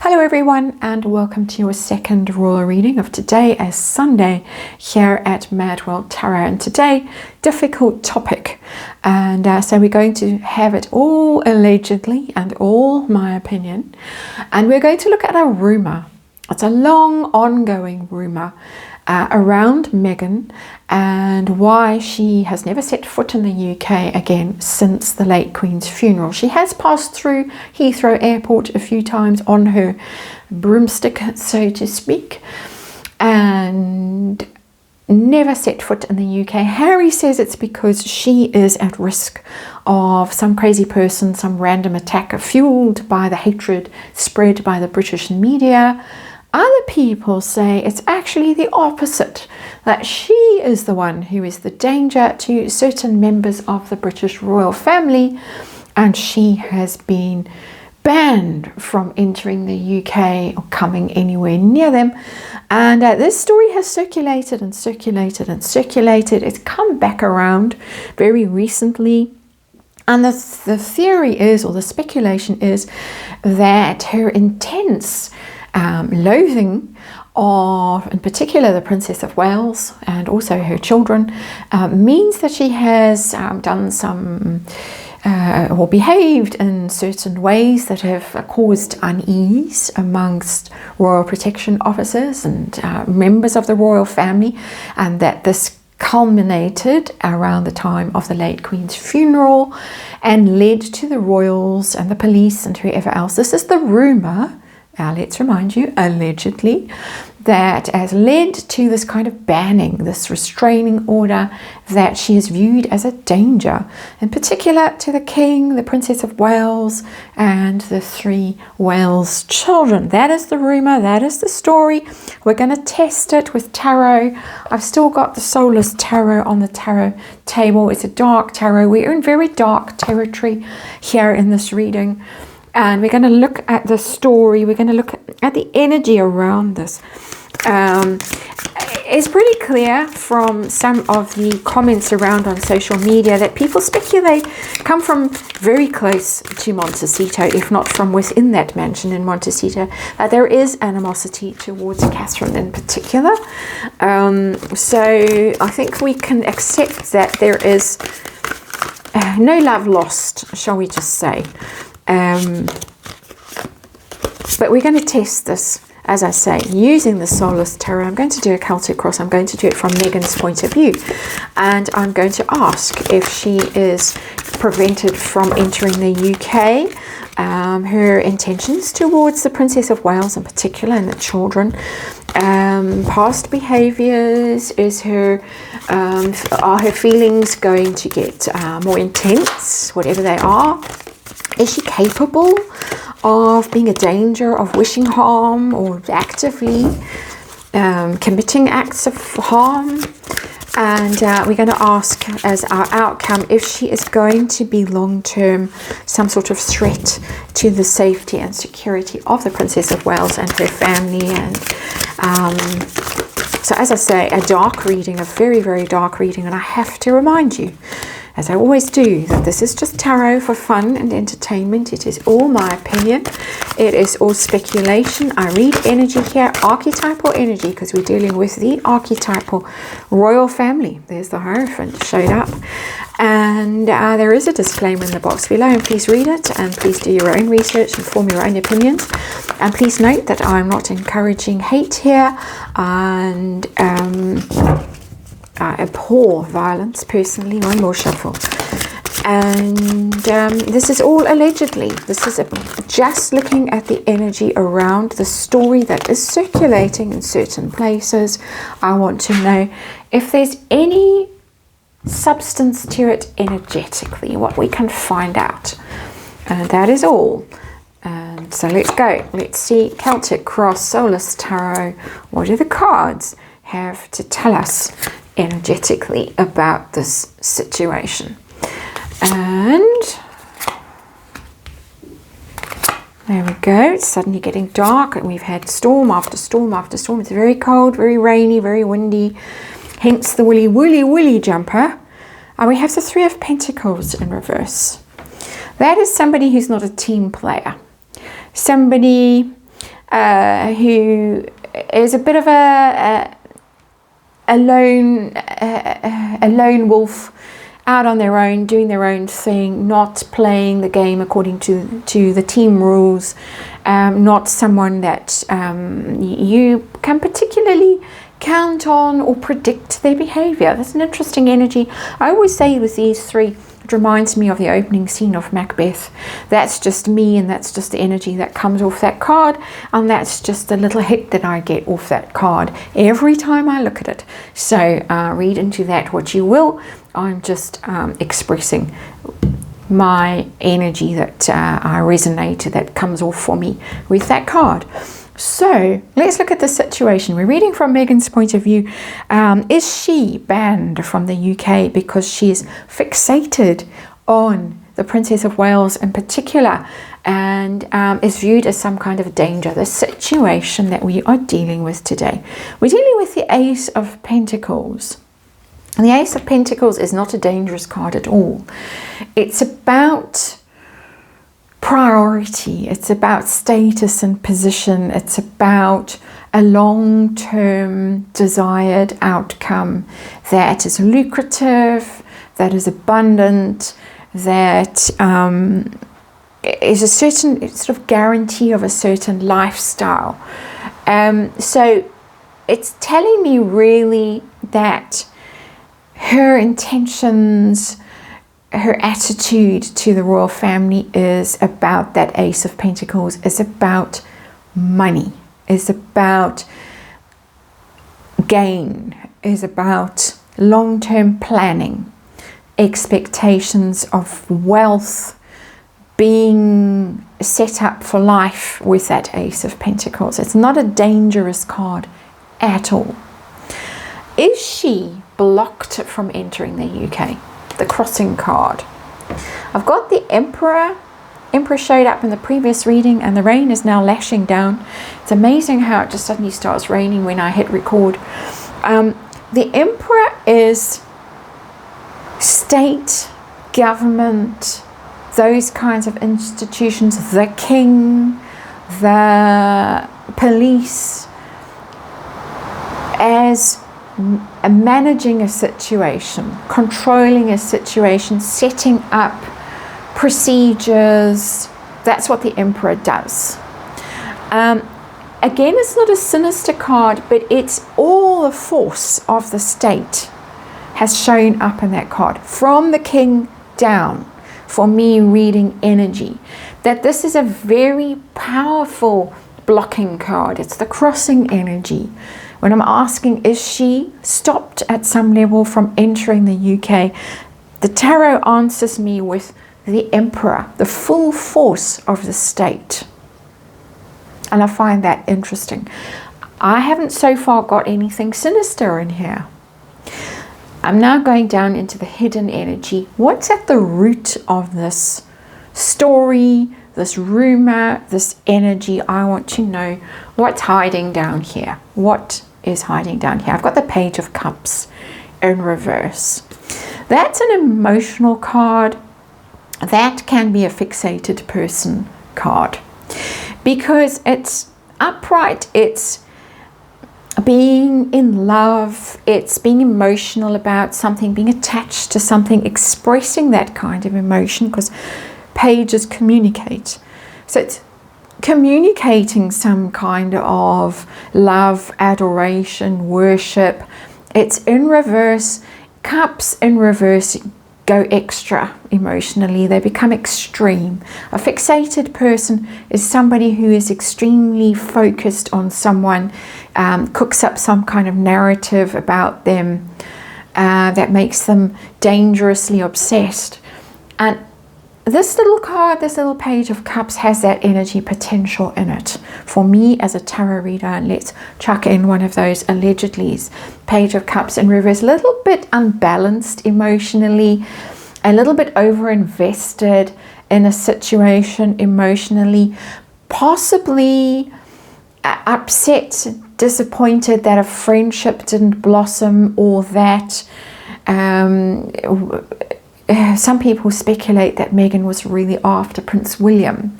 Hello everyone, and welcome to your second royal reading of today as Sunday here at MadWorldTarot. And today, difficult topic, and so we're going to have it all allegedly and all my opinion, and we're going to look at a rumour. It's a long ongoing rumour around Meghan and why she has never set foot in the UK again since the late Queen's funeral. She has passed through Heathrow Airport a few times on her broomstick, so to speak, and never set foot in the UK. Harry says it's because she is at risk of some crazy person, some random attack fueled by the hatred spread by the British media. Other people say it's actually the opposite, that she is the one who is the danger to certain members of the British royal family, and she has been banned from entering the UK or coming anywhere near them. And this story has circulated and circulated and circulated. It's come back around very recently. And the theory is, or the speculation is, that her intense loathing of, in particular, the Princess of Wales and also her children means that she has done some or behaved in certain ways that have caused unease amongst royal protection officers and members of the royal family, and that this culminated around the time of the late Queen's funeral and led to the royals and the police and whoever else. This is the rumour. Let's remind you, allegedly, that has led to this kind of banning, this restraining order, that she is viewed as a danger, in particular to the King, the Princess of Wales, and the 3 Wales children. That is the rumour, that is the story. We're going to test it with tarot. I've still got the Soulless Tarot on the tarot table. It's a dark tarot. We're in very dark territory here in this reading. And we're going to look at the story. We're going to look at the energy around this. It's pretty clear from some of the comments around on social media that people speculate come from very close to Montecito, if not from within that mansion in Montecito. There is animosity towards Catherine in particular. So I think we can accept that there is no love lost, shall we just say. But we're going to test this, as I say, using the Soulless Tarot. I'm going to do a Celtic cross. I'm going to do it from Meghan's point of view. And I'm going to ask if she is prevented from entering the UK, her intentions towards the Princess of Wales in particular and the children, past behaviours, are her feelings going to get more intense, whatever they are? Is she capable of being a danger, of wishing harm, or actively committing acts of harm? And we're going to ask as our outcome if she is going to be long-term some sort of threat to the safety and security of the Princess of Wales and her family. And so, as I say, a dark reading, a very, very dark reading. And I have to remind you, as I always do, that this is just tarot for fun and entertainment. It is all my opinion. It is all speculation. I read energy here, archetypal energy, because we're dealing with the archetypal royal family. There's the Hierophant showed up. And there is a disclaimer in the box below, and please read it, and please do your own research and form your own opinions. And please note that I'm not encouraging hate here, and I abhor violence personally. One more shuffle. And this is all allegedly. This is just looking at the energy around the story that is circulating in certain places. I want to know if there's any substance to it energetically, what we can find out. And that is all. And so let's go. Let's see Celtic Cross, Soulless Tarot. What do the cards have to tell us energetically about this situation? And there we go. It's suddenly getting dark, and we've had storm after storm after storm. It's very cold, very rainy, very windy, hence the woolly jumper. And we have the 3 of Pentacles in reverse. That is somebody who's not a team player, somebody who is a bit of a lone wolf, out on their own, doing their own thing, not playing the game according to the team rules, not someone that you can particularly count on or predict their behavior. That's an interesting energy. I always say with these three, it reminds me of the opening scene of Macbeth. That's just me, and that's just the energy that comes off that card, and that's just the little hit that I get off that card every time I look at it. So read into that what you will. I'm just expressing my energy that I resonate, that comes off for me with that card. So let's look at the situation. We're reading from Megan's point of view. Is she banned from the UK because she is fixated on the Princess of Wales in particular, and is viewed as some kind of danger? The situation that we are dealing with today. We're dealing with the Ace of Pentacles. And the Ace of Pentacles is not a dangerous card at all. It's about priority. It's about status and position. It's about a long-term desired outcome that is lucrative, that is abundant, that is a certain sort of guarantee of a certain lifestyle. So it's telling me really that her intentions, her attitude to the royal family is about that Ace of Pentacles, is about money, is about gain, is about long-term planning, expectations of wealth, being set up for life with that Ace of Pentacles. It's not a dangerous card at all. Is she blocked from entering the UK? The crossing card. I've got the Emperor. Emperor showed up in the previous reading, and the rain is now lashing down. It's amazing how it just suddenly starts raining when I hit record. The Emperor is state, government, those kinds of institutions, the king, the police, as managing a situation, controlling a situation, setting up procedures. That's what the Emperor does. Again, it's not a sinister card, but it's all the force of the state has shown up in that card, from the king down, for me reading energy, that this is a very powerful blocking card. It's the crossing energy. When I'm asking, is she stopped at some level from entering the UK? The tarot answers me with the Emperor, the full force of the state. And I find that interesting. I haven't so far got anything sinister in here. I'm now going down into the hidden energy. What's at the root of this story, this rumor, this energy? I want to know what's hiding down here. What is hiding down here? I've got the Page of Cups in reverse. That's an emotional card. That can be a fixated person card, because it's upright, it's being in love, it's being emotional about something, being attached to something, expressing that kind of emotion, because pages communicate. So it's communicating some kind of love, adoration, worship. It's in reverse. Cups in reverse go extra emotionally. They become extreme. A fixated person is somebody who is extremely focused on someone, cooks up some kind of narrative about them that makes them dangerously obsessed. And this little card, this little Page of Cups, has that energy potential in it. For me as a tarot reader, and let's chuck in one of those allegedlys. Page of Cups in reverse, a little bit unbalanced emotionally, a little bit over-invested in a situation emotionally, possibly upset, disappointed that a friendship didn't blossom, or that some people speculate that Meghan was really after Prince William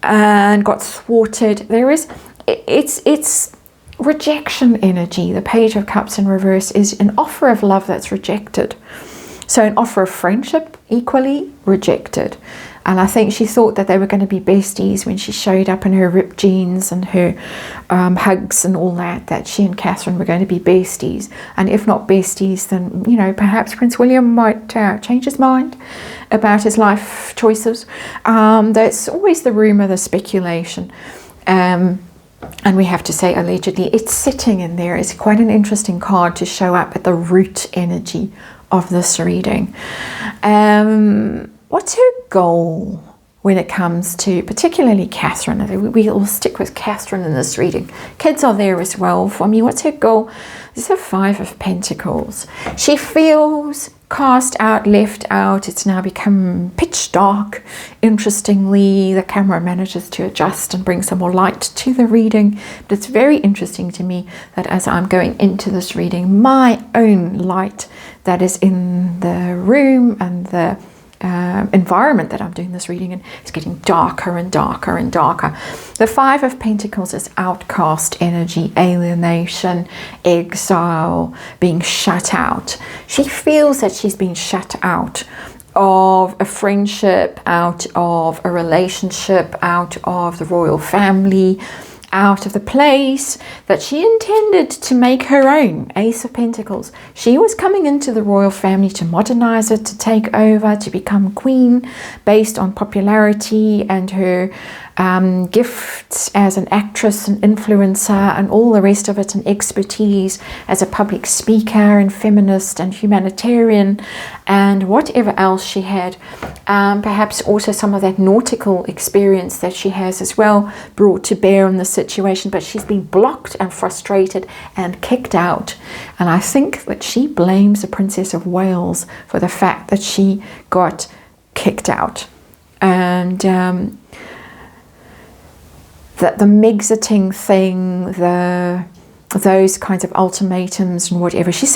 and got thwarted. It's rejection energy. The Page of Cups in reverse is an offer of love that's rejected. So an offer of friendship, equally rejected. And I think she thought that they were going to be besties when she showed up in her ripped jeans and her hugs and all that she and Catherine were going to be besties. And if not besties, then, you know, perhaps Prince William might change his mind about his life choices. That's always the rumour, the speculation. And we have to say allegedly. It's sitting in there. It's quite an interesting card to show up at the root energy of this reading. What's her goal when it comes to particularly Catherine? We'll stick with Catherine in this reading. Kids are there as well. For me, what's her goal? This is a 5 of Pentacles. She feels cast out, left out. It's now become pitch dark. Interestingly, the camera manages to adjust and bring some more light to the reading. But it's very interesting to me that as I'm going into this reading, my own light that is in the room and the environment that I'm doing this reading in is getting darker and darker and darker. The 5 of Pentacles is outcast energy, alienation, exile, being shut out. She feels that she's been shut out of a friendship, out of a relationship, out of the royal family, out of the place that she intended to make her own. Ace of Pentacles. She was coming into the royal family to modernize it, to take over, to become queen based on popularity and her gifts as an actress and influencer and all the rest of it, and expertise as a public speaker and feminist and humanitarian and whatever else she had. Perhaps also some of that nautical experience that she has as well brought to bear on the situation, but she's been blocked and frustrated and kicked out. And I think that she blames the Princess of Wales for the fact that she got kicked out. And that the Mexiting thing, those kinds of ultimatums and whatever, she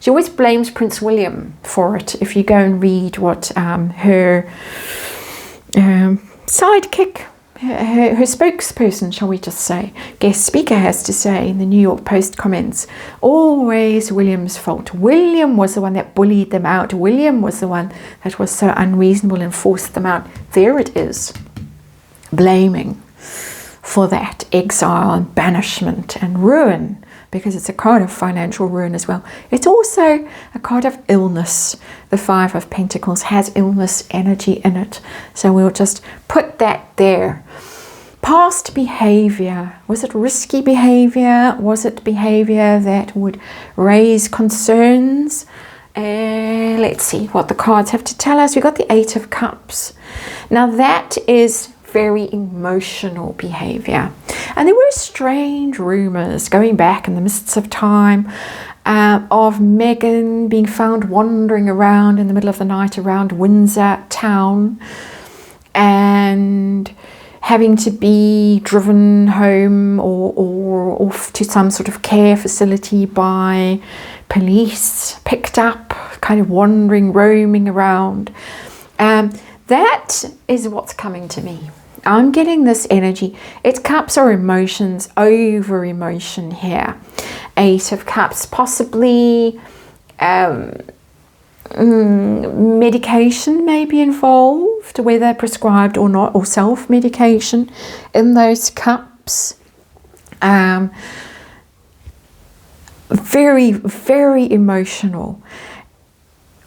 always blames Prince William for it. If you go and read what her sidekick, her spokesperson, shall we just say, guest speaker has to say in the New York Post comments, always William's fault. William was the one that bullied them out. William was the one that was so unreasonable and forced them out. There it is, blaming for that exile and banishment and ruin, because it's a card of financial ruin as well. It's also a card of illness. The 5 of Pentacles has illness energy in it. So we'll just put that there. Past behavior. Was it risky behavior? Was it behavior that would raise concerns? Let's see what the cards have to tell us. We've got the 8 of Cups. Now that is very emotional behavior. And there were strange rumors going back in the mists of time of Meghan being found wandering around in the middle of the night around Windsor town and having to be driven home or off to some sort of care facility by police, picked up, kind of wandering, roaming around. That is what's coming to me. I'm getting this energy. It's cups or emotions, over emotion here. 8 of Cups, possibly medication may be involved, whether prescribed or not, or self-medication in those cups. Very, very emotional.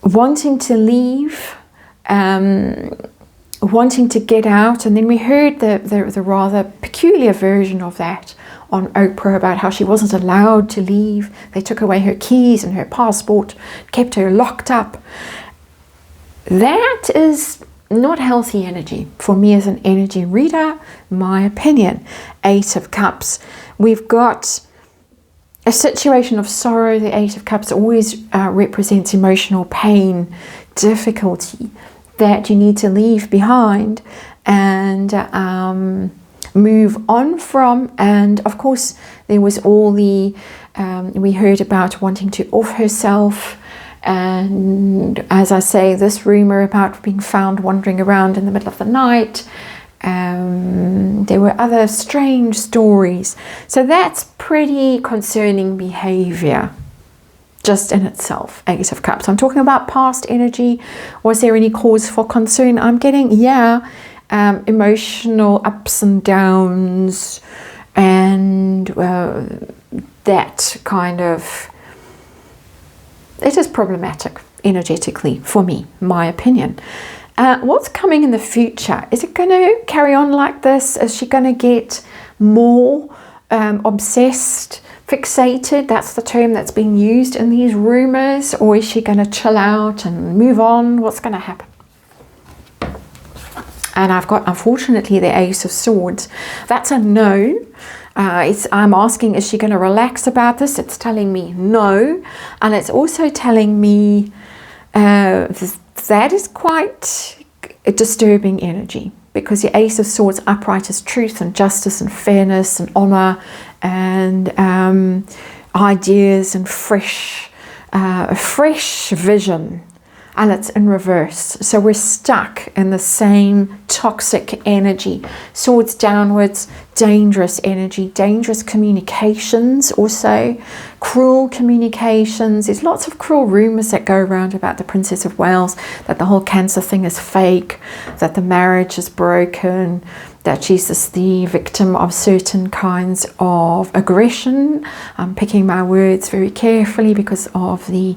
Wanting to leave, wanting to get out. And then we heard the rather peculiar version of that on Oprah about how she wasn't allowed to leave. They took away her keys and her passport, kept her locked up. That is not healthy energy for me as an energy reader, my opinion. 8 of Cups. We've got a situation of sorrow. The 8 of Cups always represents emotional pain, difficulty that you need to leave behind and move on from. And of course there was all the we heard about wanting to off herself And as I say, this rumor about being found wandering around in the middle of the night, there were other strange stories. So that's pretty concerning behavior just in itself. Ace of Cups. I'm talking about past energy. Was there any cause for concern? I'm getting, emotional ups and downs, and that kind of, it is problematic energetically for me, my opinion. What's coming in the future? Is it going to carry on like this? Is she going to get more obsessed, fixated? That's the term that's being used in these rumors. Or is she going to chill out and move on? What's going to happen? And I've got, unfortunately, the Ace of Swords. That's a no. I'm asking, is she going to relax about this? It's telling me no. And it's also telling me that is quite a disturbing energy, because the Ace of Swords upright is truth and justice and fairness and honor and ideas and fresh vision. And it's in reverse. So we're stuck in the same toxic energy. Swords downwards, dangerous energy, dangerous communications also, cruel communications. There's lots of cruel rumors that go around about the Princess of Wales, that the whole cancer thing is fake, that the marriage is broken, that she's just the victim of certain kinds of aggression. I'm picking my words very carefully because of the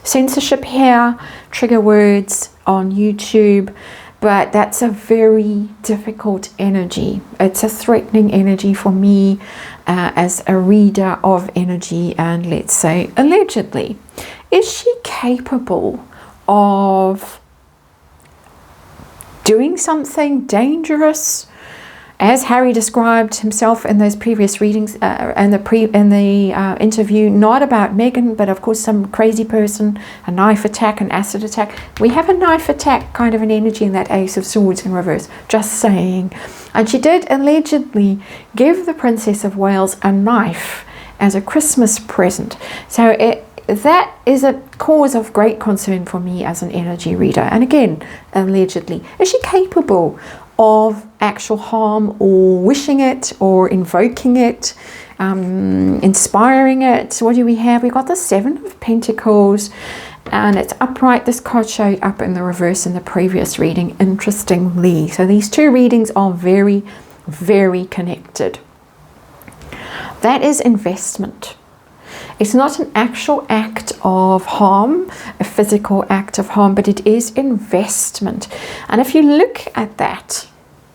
censorship here, trigger words on YouTube, but that's a very difficult energy. It's a threatening energy for me as a reader of energy, and let's say allegedly. Is she capable of doing something dangerous? As Harry described himself in those previous readings and the interview, not about Meghan, but of course some crazy person, a knife attack, an acid attack. We have a knife attack kind of an energy in that Ace of Swords in reverse, just saying. And she did allegedly give the Princess of Wales a knife as a Christmas present. So that is a cause of great concern for me as an energy reader. And again, allegedly. Is she capable of actual harm, or wishing it, or invoking it, inspiring it? So what do we have? We got the Seven of Pentacles, and it's upright. This card showed up in the reverse in the previous reading, interestingly. So these two readings are very, very connected. That is investment. It's not an actual act of harm, a physical act of harm, but it is investment. And if you look at that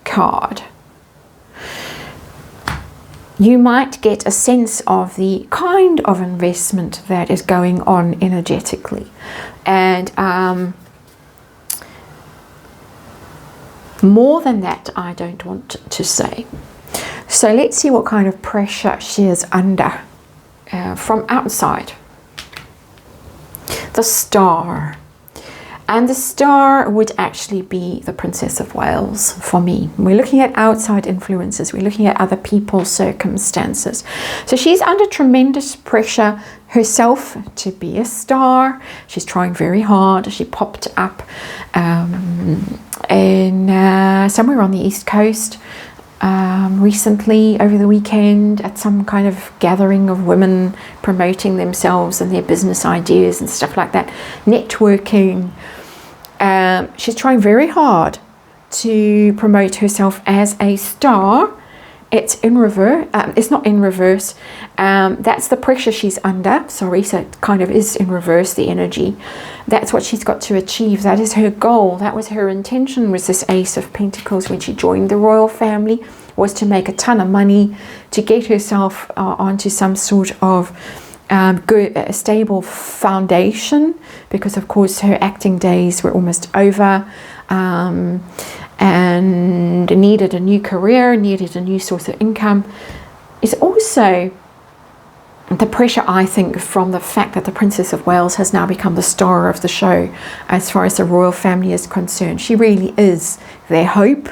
card, you might get a sense of the kind of investment that is going on energetically. And more than that, I don't want to say. So let's see what kind of pressure she is under from outside. The Star. And the Star would actually be the Princess of Wales for me. We're looking at outside influences. We're looking at other people's circumstances. So she's under tremendous pressure herself to be a star. She's trying very hard. She popped up in somewhere on the East Coast recently, over the weekend, at some kind of gathering of women promoting themselves and their business ideas and stuff like that, networking. She's trying very hard to promote herself as a star. It's in reverse. It's not in reverse. That's the pressure she's under. Sorry, so it kind of is in reverse, the energy. That's what she's got to achieve. That is her goal. That was her intention with this Ace of Pentacles when she joined the royal family, was to make a ton of money, to get herself onto some sort of good, stable foundation, because of course her acting days were almost over, and needed a new career, needed a new source of income. It's also the pressure, I think, from the fact that the Princess of Wales has now become the star of the show as far as the royal family is concerned. She really is their hope.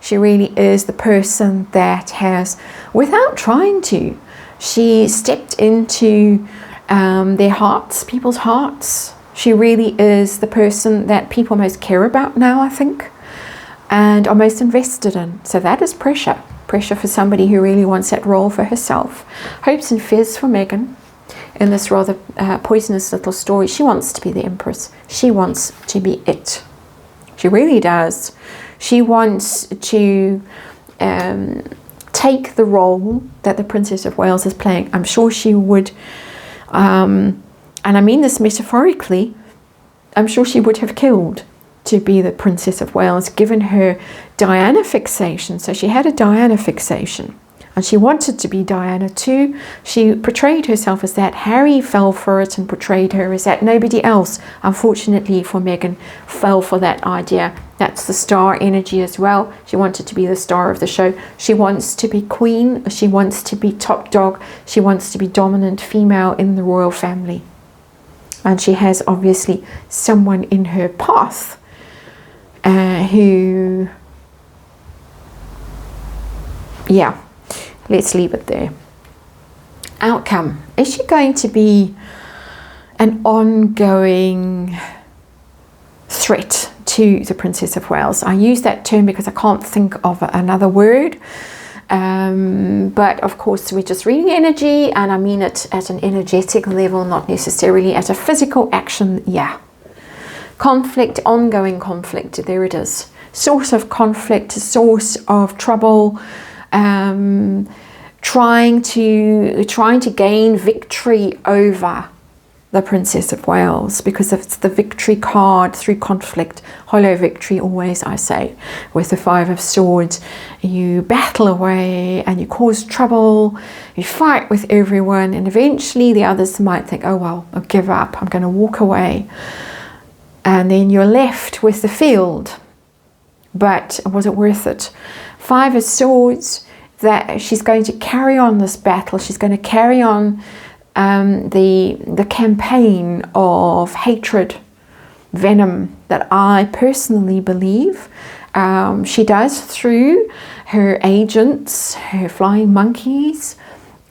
She really is the person that has, without trying to, she stepped into their hearts, people's hearts, She really is the person that people most care about now, I think, and are most invested in. So that is pressure. Pressure for somebody who really wants that role for herself. Hopes and fears for Megan in this rather poisonous little story. She wants to be the Empress. She wants to be it. She really does. She wants to take the role that the Princess of Wales is playing. I'm sure she would, and I mean this metaphorically, I'm sure she would have killed to be the Princess of Wales, given her Diana fixation. So she had a Diana fixation, and she wanted to be Diana too. She portrayed herself as that. Harry fell for it and portrayed her as that. Nobody else, unfortunately for Megan, fell for that idea. That's the star energy as well. She wanted to be the star of the show. She wants to be queen. She wants to be top dog. She wants to be dominant female in the royal family. And she has obviously someone in her path who, yeah, let's leave it there. Outcome. Is she going to be an ongoing threat to the Princess of Wales? I use that term because I can't think of another word. But of course, we're just reading energy, and I mean it at an energetic level, not necessarily at a physical action. Yeah. Conflict, ongoing conflict, there it is. Source of conflict, source of trouble, trying to gain victory over the Princess of Wales, because it's the victory card through conflict. Hollow victory always, I say. With the Five of Swords, you battle away and you cause trouble, you fight with everyone, and eventually the others might think, oh well, I'll give up, I'm going to walk away. And then you're left with the field. But was it worth it? Five of Swords, that she's going to carry on this battle. She's going to carry on the campaign of hatred, venom, that I personally believe she does through her agents, her flying monkeys,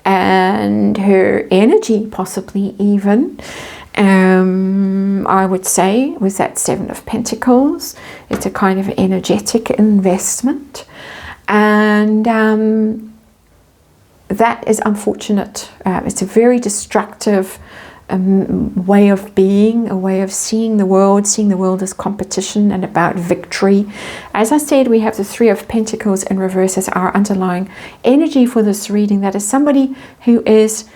and her energy, possibly even. I would say with that Seven of Pentacles, it's a kind of energetic investment, and that is unfortunate. It's a very destructive way of being, a way of seeing the world as competition and about victory. As I said, we have the Three of Pentacles in reverse as our underlying energy for this reading. That is somebody who is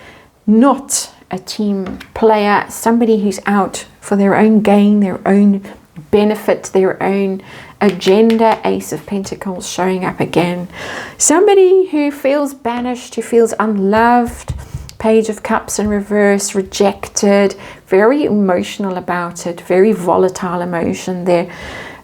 not a team player, somebody who's out for their own gain, their own benefit, their own agenda. Ace of Pentacles showing up again. Somebody who feels banished, who feels unloved. Page of Cups in reverse, rejected, very emotional about it, very volatile emotion. Their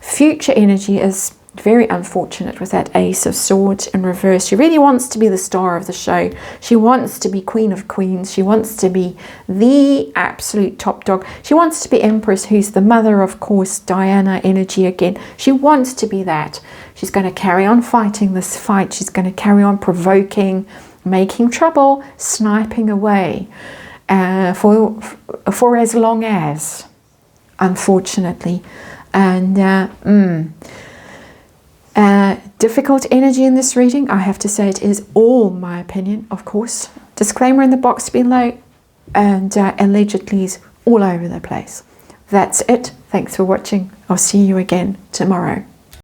future energy is very unfortunate with that Ace of Swords in reverse. She really wants to be the star of the show. She wants to be Queen of Queens. She wants to be the absolute top dog. She wants to be Empress, who's the mother, of course, Diana energy again. She wants to be that. She's going to carry on fighting this fight. She's going to carry on provoking, making trouble, sniping away for as long as, unfortunately. And difficult energy in this reading. I have to say it is all my opinion, of course. Disclaimer in the box below, and allegedly is all over the place. That's it. Thanks for watching. I'll see you again tomorrow.